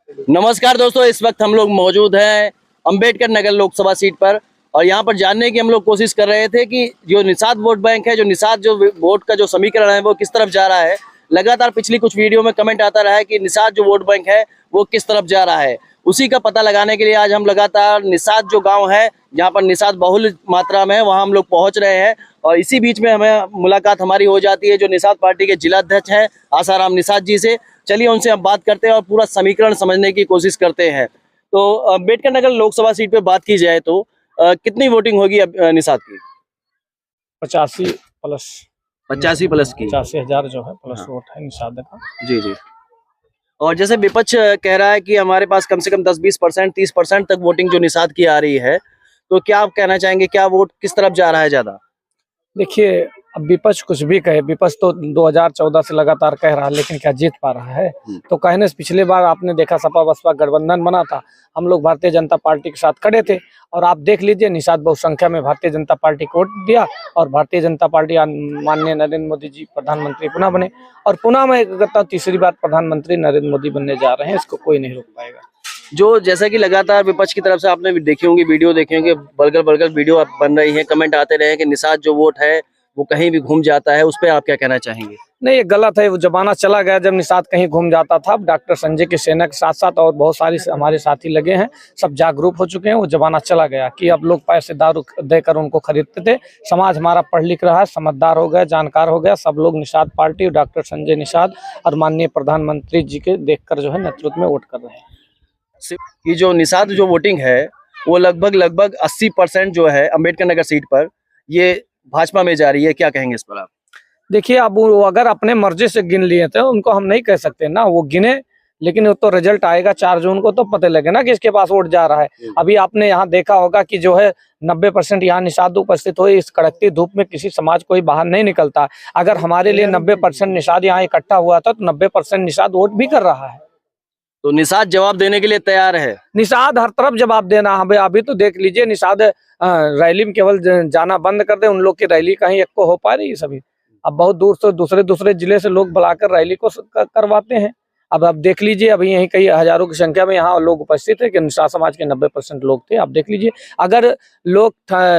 नमस्कार दोस्तों, इस वक्त हम लोग मौजूद हैं अंबेडकर नगर लोकसभा सीट पर और यहाँ पर जानने की हम लोग कोशिश कर रहे थे कि जो निषाद वोट बैंक है, जो निषाद जो वोट का जो समीकरण है वो किस तरफ जा रहा है। लगातार पिछली कुछ वीडियो में कमेंट आता रहा है कि निषाद जो वोट बैंक है वो किस तरफ जा रहा है। उसी का पता लगाने के लिए आज हम लगातार निषाद जो गाँव है जहाँ पर निषाद बहुल मात्रा में है वहाँ हम लोग पहुँच रहे हैं और इसी बीच में हमें मुलाकात हमारी हो जाती है जो निषाद पार्टी के जिला अध्यक्ष हैं आसाराम निषाद जी से। चलिए उनसे हम बात करते हैं और पूरा समीकरण समझने की कोशिश करते हैं। तो अम्बेडकर नगर लोकसभा सीट पे बात की जाए तो कितनी वोटिंग होगी निषाद की? 85 प्लस 85 प्लस की 85,000 जो है प्लस हाँ। वोट है निषाद का। जी जी। और जैसे विपक्ष कह रहा है कि हमारे पास कम से कम 10-20%, 30% तक वोटिंग जो निषाद की आ रही है, तो क्या आप कहना चाहेंगे, क्या वोट किस तरफ जा रहा है ज्यादा? देखिए, अब विपक्ष कुछ भी कहे, विपक्ष तो 2014 से लगातार कह रहा है लेकिन क्या जीत पा रहा है? तो कहने से पिछले बार आपने देखा सपा बसपा गठबंधन बना था, हम लोग भारतीय जनता पार्टी के साथ खड़े थे और आप देख लीजिए निषाद बहुसंख्या में भारतीय जनता पार्टी को वोट दिया और भारतीय जनता पार्टी माननीय नरेंद्र मोदी जी प्रधानमंत्री पुनः बने और पुनः मैं कहता हूँ तीसरी बार प्रधानमंत्री नरेंद्र मोदी बनने जा रहे हैं। इसको कोई नहीं रोक पाएगा। जो जैसा कि लगातार विपक्ष की तरफ से आपने देखी होंगी, वीडियो देखे होंगे, बलगल बलगल वीडियो बन रही है, कमेंट आते रहे कि निषाद जो वोट है वो कहीं भी घूम जाता है, उस पर आप क्या कहना चाहेंगे? नहीं, ये गलत है। वो जमाना चला गया जब निषाद कहीं घूम जाता था। अब डॉक्टर संजय की सेना के साथ साथ और बहुत सारी हमारे साथी लगे हैं, सब जागरूक हो चुके हैं। वो जमाना चला गया कि अब लोग पैसे दारू देकर उनको खरीदते थे। समाज हमारा पढ़ लिख रहा है, समझदार हो गया, जानकार हो गया। सब लोग निषाद पार्टी और डॉक्टर संजय निषाद और माननीय प्रधानमंत्री जी के देखकर जो है नेतृत्व में वोट कर रहे हैं। कि जो निषाद जो वोटिंग है वो लगभग 80% जो है अंबेडकर नगर सीट पर ये भाजपा में जा रही है। क्या कहेंगे इस पर आप? देखिए, अब वो अगर अपने मर्जी से गिन लिए थे उनको हम नहीं कह सकते ना, वो गिने, लेकिन वो तो रिजल्ट आएगा 4 जून को, तो पता लगे ना कि इसके पास वोट जा रहा है। अभी आपने यहाँ देखा होगा कि जो है 90% यहाँ निषाद उपस्थित हुए। इस कड़कती धूप में किसी समाज कोई बाहर नहीं निकलता। अगर हमारे लिए 90% निषाद यहाँ इकट्ठा हुआ था तो 90% निषाद वोट भी कर रहा है। तो निषाद जवाब देने के लिए तैयार है। निषाद हर तरफ जवाब देना है। अभी तो देख लीजिए, निषाद रैली में केवल जाना बंद कर दे, उन लोग की रैली कहीं एक को हो पा रही है सभी। अब बहुत दूर से दूसरे जिले से लोग बुलाकर रैली को करवाते हैं। अब आप देख लीजिए, अभी यहीं कई हजारों की संख्या में यहाँ लोग उपस्थित है कि निषाद समाज के 90% लोग थे। आप देख लीजिए, अगर लोग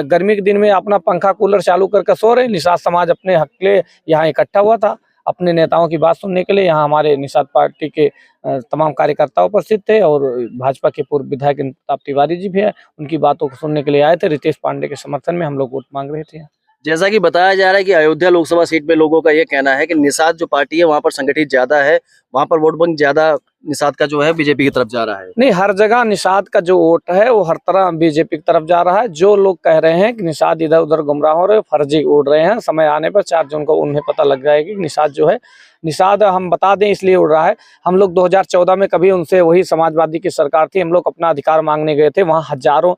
गर्मी के दिन में अपना पंखा कूलर चालू करके सो रहे, निषाद समाज अपने हक के लिए यहाँ इकट्ठा हुआ था, अपने नेताओं की बात सुनने के लिए। यहाँ हमारे निषाद पार्टी के तमाम कार्यकर्ता उपस्थित थे और भाजपा के पूर्व विधायक इंताब तिवारी जी भी है, उनकी बातों को सुनने के लिए आए थे। रितेश पांडे के समर्थन में हम लोग वोट मांग रहे थे। जैसा कि बताया जा रहा है कि अयोध्या लोकसभा सीट पे लोगों का ये कहना है कि निषाद जो पार्टी है वहां पर संगठित ज्यादा है, वहां पर वोट बैंक ज्यादा निषाद का जो है बीजेपी की तरफ जा रहा है। नहीं, हर जगह निषाद का जो वोट है वो हर तरह बीजेपी की तरफ जा रहा है। जो लोग कह रहे हैं कि निषाद इधर उधर गुमराह हो रहे, फर्जी उड़ रहे हैं, समय आने पर 4 जून को उन्हें पता लग जाएगी कि निषाद जो है, निषाद हम बता दें इसलिए उड़ रहा है। हम लोग 2014 में कभी उनसे, वही समाजवादी की सरकार थी, हम लोग अपना अधिकार मांगने गए थे। वहाँ हजारों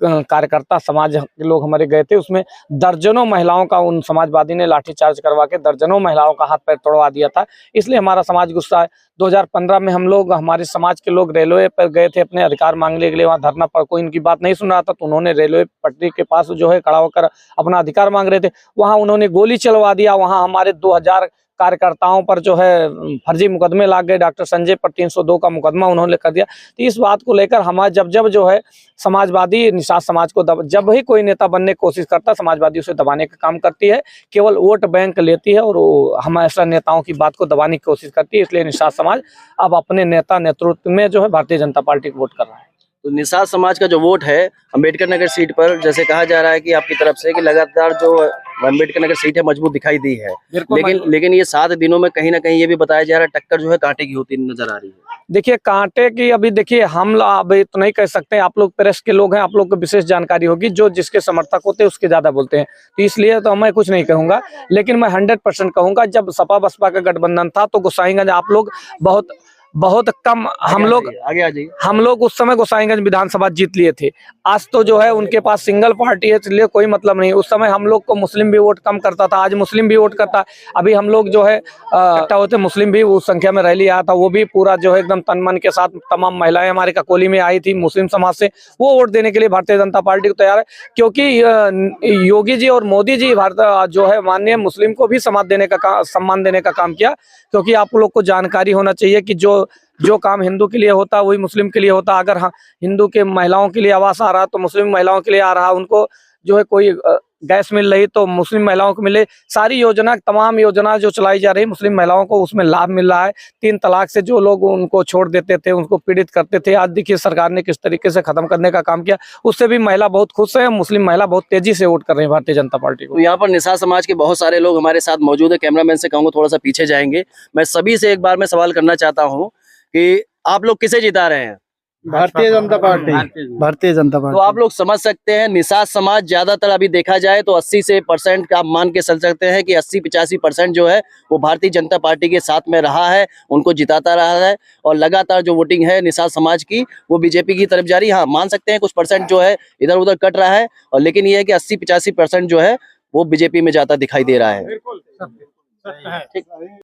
कार्यकर्ता समाज के लोग हमारे गए थे। उसमें दर्जनों महिलाओं का उन समाजवादी ने लाठीचार्ज करवा के दर्जनों महिलाओं का हाथ पैर तोड़वा दिया था। इसलिए हमारा समाज गुस्सा है। 2015 में हम लोग, हमारे समाज के लोग रेलवे पर गए थे अपने अधिकार मांगने के लिए। वहाँ धरना पर कोई इनकी बात नहीं सुन रहा था, तो उन्होंने रेलवे पटरी के पास जो है खड़ा होकर अपना अधिकार मांग रहे थे। वहाँ उन्होंने गोली चलवा दिया। वहाँ हमारे 2000 कार्यकर्ताओं पर जो है फर्जी मुकदमे लाग गए। डॉक्टर संजय पर 302 का मुकदमा उन्होंने कर दिया। तो इस बात को लेकर हमारे जब जो है समाजवादी निषाद समाज को जब भी कोई नेता बनने की कोशिश करता, समाजवादी उसे दबाने का काम करती है, केवल वोट बैंक लेती है और वो हमेशा नेताओं की बात को दबाने की कोशिश करती है। इसलिए निषाद समाज अब अपने नेता नेतृत्व में जो है भारतीय जनता पार्टी को वोट कर रहा है। तो निषाद समाज का जो वोट है अंबेडकर नगर सीट पर, जैसे कहा जा रहा है कि आपकी तरफ से कि लगातार जो अंबेडकर नगर सीट है मजबूत दिखाई दी है, लेकिन ये 7 दिनों में कहीं ना कहीं ये भी बताया जा रहा है टक्कर जो है कांटे की होती नजर आ रही है। देखिए, कांटे की अभी देखिए, हम अभी तो नहीं कह सकते। आप लोग प्रेस के लोग हैं, आप लोग को विशेष जानकारी होगी। जो जिसके समर्थक होते हैं उसके ज्यादा बोलते हैं, तो इसलिए तो मैं कुछ नहीं कहूंगा। लेकिन मैं 100% कहूंगा, जब सपा बसपा का गठबंधन था तो गोसाईगंज आप लोग बहुत कम, हम लोग उस समय गोसाईगंज विधानसभा जीत लिए थे। आज तो जो है उनके पास सिंगल पार्टी है, इसलिए कोई मतलब नहीं। उस समय हम लोग को मुस्लिम भी वोट कम करता था, आज मुस्लिम भी वोट करता है। अभी हम लोग जो है इकट्ठा होते, मुस्लिम भी उस संख्या में रैली आया था, वो भी पूरा जो है एकदम तन मन के साथ तमाम महिलाएं हमारे ककोली में आई थी मुस्लिम समाज से, वो वोट देने के लिए भारतीय जनता पार्टी को तैयार है। क्योंकि योगी जी और मोदी जी भारत जो है माननीय मुस्लिम को भी सम्मान देने का काम किया। क्योंकि आप लोग को जानकारी होना चाहिए कि जो जो काम हिंदू के लिए होता वही मुस्लिम के लिए होता। अगर हाँ हिंदू के महिलाओं के लिए आवास आ रहा तो मुस्लिम महिलाओं के लिए आ रहा, उनको जो है कोई गैस मिल रही तो मुस्लिम महिलाओं को मिले। सारी योजना, तमाम योजना जो चलाई जा रही मुस्लिम महिलाओं को उसमें लाभ मिल रहा है। 3 तलाक से जो लोग उनको छोड़ देते थे, उनको पीड़ित करते थे, आज देखिए सरकार ने किस तरीके से खत्म करने का काम किया, उससे भी महिला बहुत खुश है। मुस्लिम महिला बहुत तेजी से वोट कर रही है भारतीय जनता पार्टी को। तो यहाँ पर निषाद समाज के बहुत सारे लोग हमारे साथ मौजूद है। कैमरामैन से कहूँगा थोड़ा सा पीछे जाएंगे। मैं सभी से एक बार में सवाल करना चाहता हूँ कि आप लोग किसे जिता रहे हैं? भारतीय जनता पार्टी। भारतीय जनता तो पार्टी। आप लोग समझ सकते हैं निषाद समाज ज्यादातर अभी देखा जाए तो 80 से % आप मान के चल सकते हैं कि 80-85% जो है वो भारतीय जनता पार्टी के साथ में रहा है, उनको जिताता रहा है। और लगातार जो वोटिंग है निषाद समाज की वो बीजेपी की तरफ जा रही है। हाँ, मान सकते हैं कुछ % जो है इधर उधर कट रहा है, और लेकिन ये है कि 80-85% जो है वो बीजेपी में जाता दिखाई दे रहा है।